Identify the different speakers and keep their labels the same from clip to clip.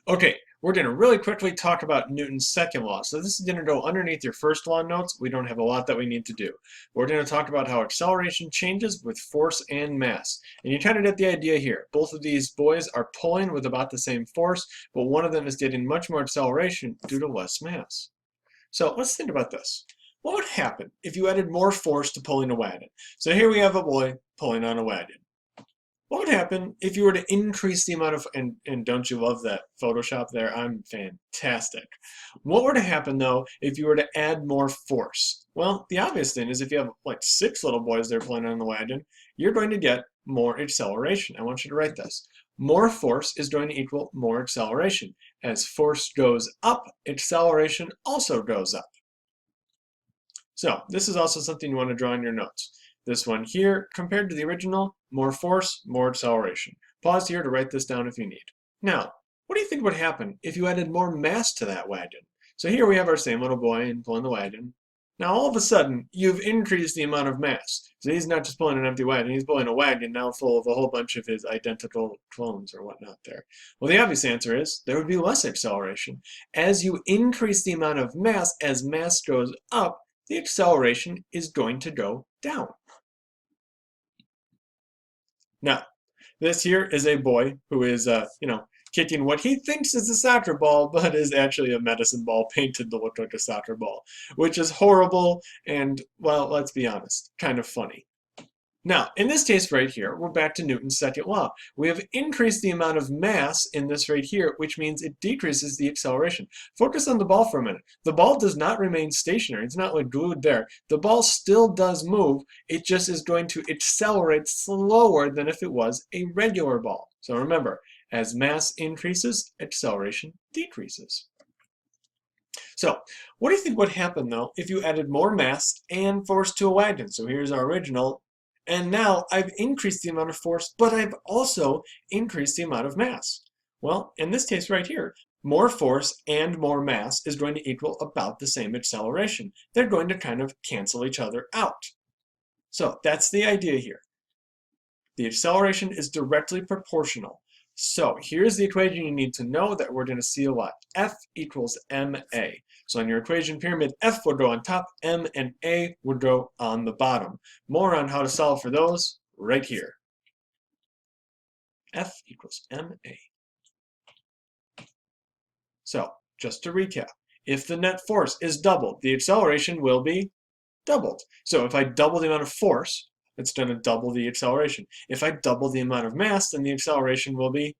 Speaker 1: Okay, we're going to really quickly talk about Newton's second law. So this is going to go underneath your first law notes. We don't have a lot that we need to do. We're going to talk about how acceleration changes with force and mass. And you kind of get the idea here. Both of these boys are pulling with about the same force, but one of them is getting much more acceleration due to less mass. So let's think about this. What would happen if you added more force to pulling a wagon? So here we have a boy pulling on a wagon. What would happen if you were to increase the amount of, and don't you love that Photoshop there? I'm fantastic. What were to happen though if you were to add more force? Well, the obvious thing is if you have like 6 little boys there pulling on the wagon, you're going to get more acceleration. I want you to write this. More force is going to equal more acceleration. As force goes up, acceleration also goes up. So this is also something you want to draw in your notes. This one here, compared to the original, more force, more acceleration. Pause here to write this down if you need. Now, what do you think would happen if you added more mass to that wagon? So here we have our same little boy and pulling the wagon. Now all of a sudden, you've increased the amount of mass. So he's not just pulling an empty wagon, he's pulling a wagon now full of a whole bunch of his identical clones or whatnot there. Well, the obvious answer is there would be less acceleration. As you increase the amount of mass, as mass goes up, the acceleration is going to go down. Now, this here is a boy who is, kicking what he thinks is a soccer ball, but is actually a medicine ball painted to look like a soccer ball, which is horrible and, well, let's be honest, kind of funny. Now, in this case right here, we're back to Newton's second law. We have increased the amount of mass in this right here, which means it decreases the acceleration. Focus on the ball for a minute. The ball does not remain stationary. It's not like glued there. The ball still does move. It just is going to accelerate slower than if it was a regular ball. So remember, as mass increases, acceleration decreases. So, what do you think would happen though if you added more mass and force to a wagon? So here's our original. And now I've increased the amount of force, but I've also increased the amount of mass. Well, in this case right here, more force and more mass is going to equal about the same acceleration. They're going to kind of cancel each other out. So that's the idea here. The acceleration is directly proportional. So here's the equation you need to know that we're going to see a lot. F equals ma. So on your equation pyramid, F would go on top, M and A would go on the bottom. More on how to solve for those right here. F equals ma. So just to recap, if the net force is doubled, the acceleration will be doubled. So if I double the amount of force, it's going to double the acceleration. If I double the amount of mass, then the acceleration will be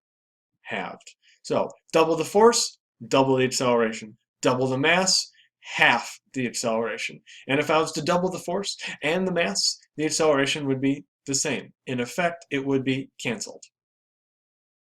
Speaker 1: halved. So double the force, double the acceleration. Double the mass, half the acceleration. And if I was to double the force and the mass, the acceleration would be the same. In effect, it would be canceled.